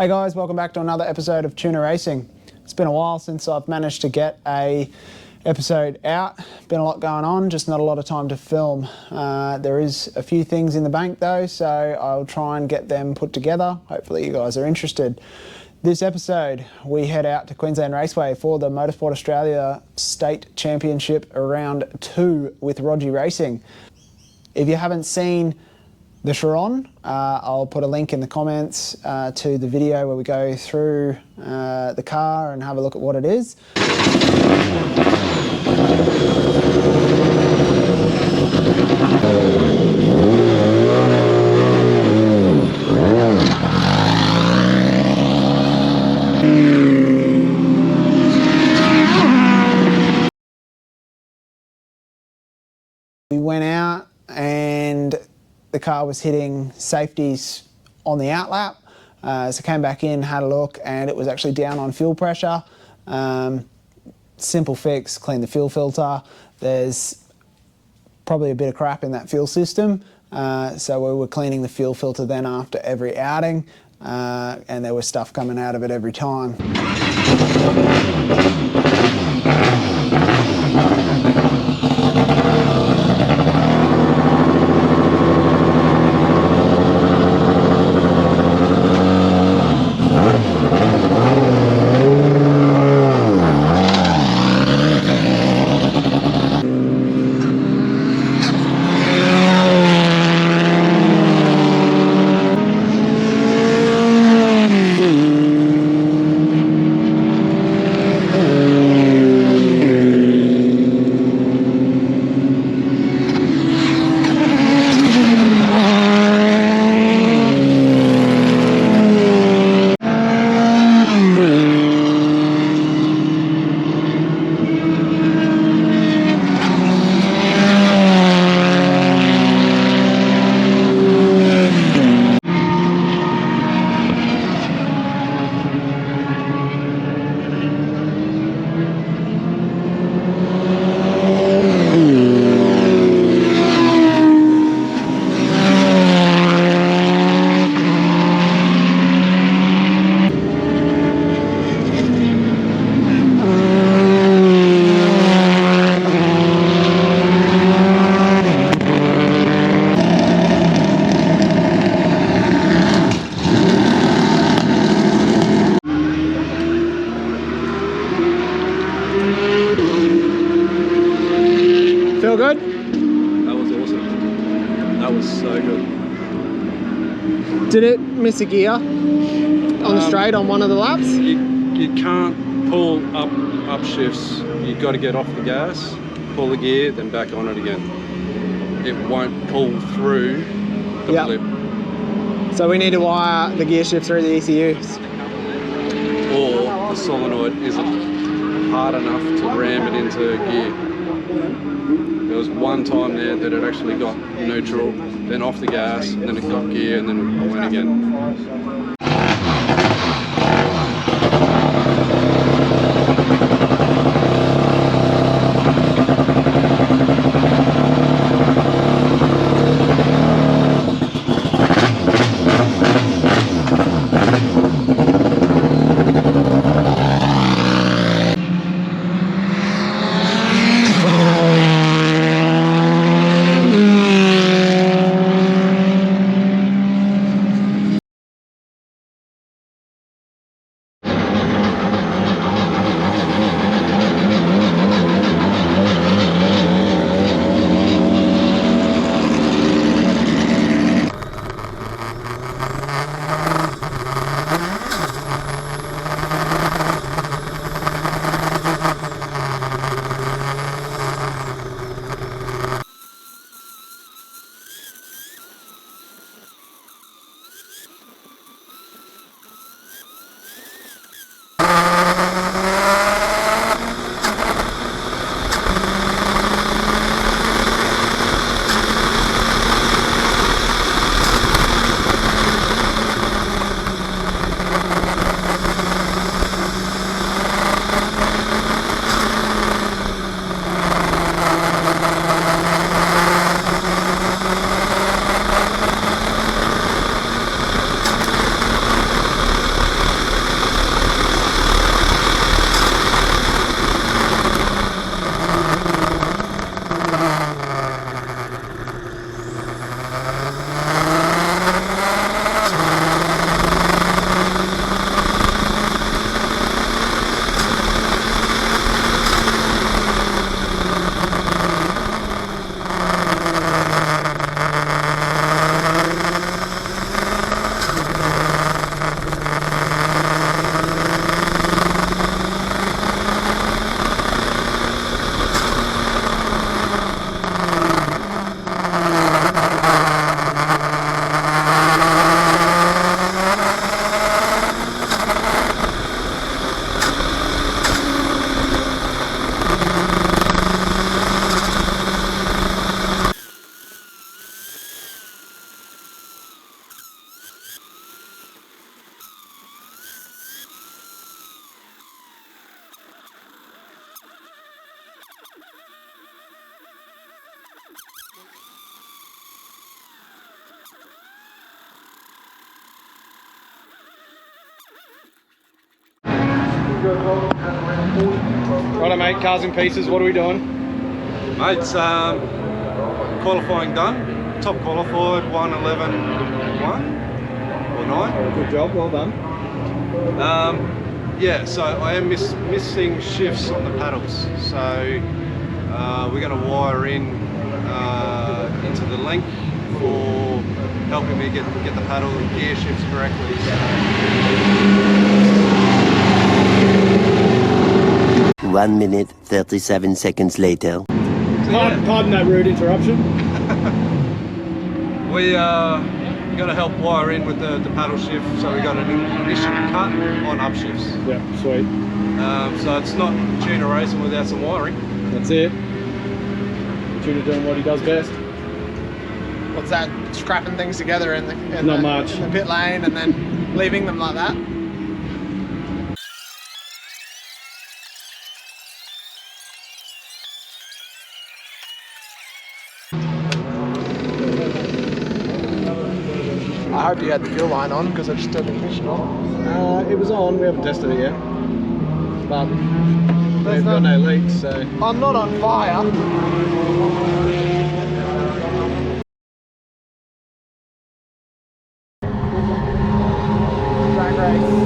Hey guys, welcome back to another episode of Qld Racing. It's been a while since I've managed to get a episode out. Been a lot going on, just not a lot of time to film. There is a few things in the bank though, so I'll try and get them put together. Hopefully you guys are interested. This episode, we head out to Qld Raceway for the Motorsport Australia State Championship Round 2 with Rodgie Racing. If you haven't seen the Chiron, I'll put a link in the comments to the video where we go through the car and have a look at what it is. We went out and the car was hitting safeties on the outlap, so came back in, had a look, and it was actually down on fuel pressure. Simple fix, clean the fuel filter. There's probably a bit of crap in that fuel system, so we were cleaning the fuel filter then after every outing, and there was stuff coming out of it every time. Feel good? That was awesome. That was so good. Did it miss a gear on the straight on one of the laps? You can't pull up shifts. You've got to get off the gas, pull the gear, then back on it again. It won't pull through the lip. So we need to wire the gear shift through the ECUs. Or the solenoid isn't hard enough to ram it into gear. There was one time there that it actually got neutral, then off the gas, and then it got gear, and then it went again. Righto, mate, cars in pieces, what are we doing? Mates, qualifying done. Top qualified, 1:11.1 or 9. Good job, well done. Yeah, so I am missing shifts on the paddles. So we're going to wire in into the link for helping me get the paddle and gear shifts correctly. So. 1 minute, 37 seconds later. Pardon that rude interruption. We got to help wire in with the paddle shift, so we got an ignition cut on upshifts. Yeah, sweet. So it's not tuner racing without some wiring. That's it. Tuner doing what he does best. What's that? Scrapping things together in the pit lane and then leaving them like that? I hope you had the fuel line on because I just turned the ignition on. It was on, we haven't tested it yet. But we've got no leaks, so. I'm not on fire. Drag race.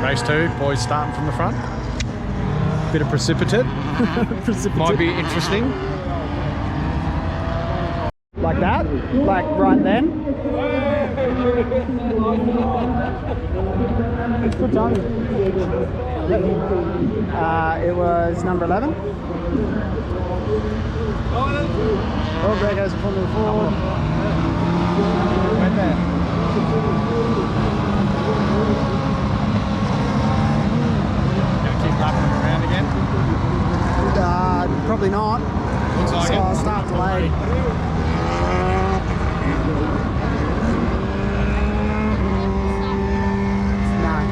Race 2, boys starting from the front. Bit of precipitate. Might be interesting. Like that? Like right then? Good time. It was number 11. Oh, Greg has a full move forward. Right there. Keep lapping them around again? Probably not. Looks like So it. I'll start delayed. No.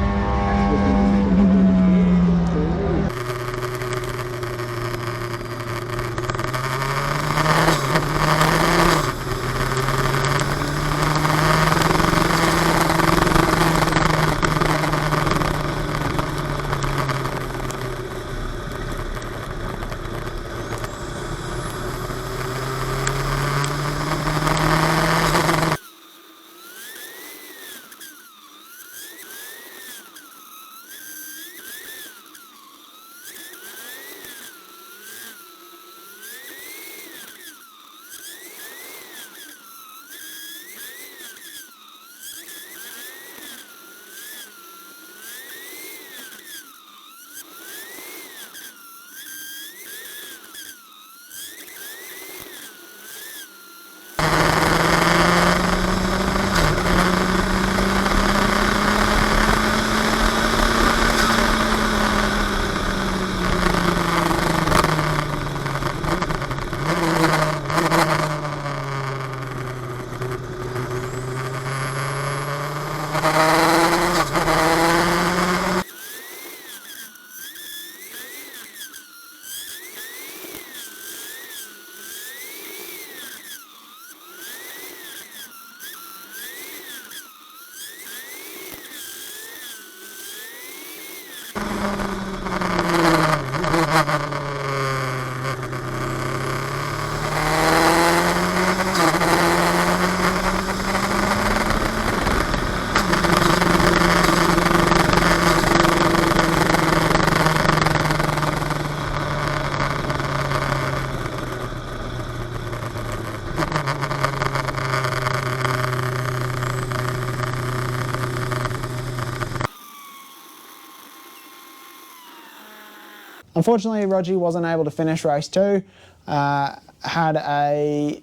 Unfortunately, Rodgie wasn't able to finish race 2. Had a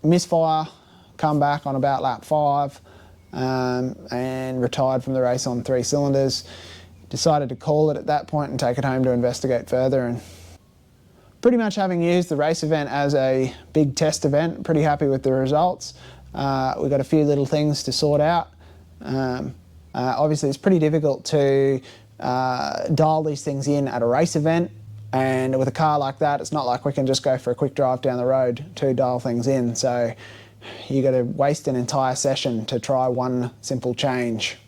misfire, come back on about lap 5, and retired from the race on 3 cylinders. Decided to call it at that point and take it home to investigate further. And pretty much having used the race event as a big test event, pretty happy with the results. We've got a few little things to sort out. Obviously, it's pretty difficult to dial these things in at a race event, and with a car like that, it's not like we can just go for a quick drive down the road to dial things in. So you got to waste an entire session to try one simple change.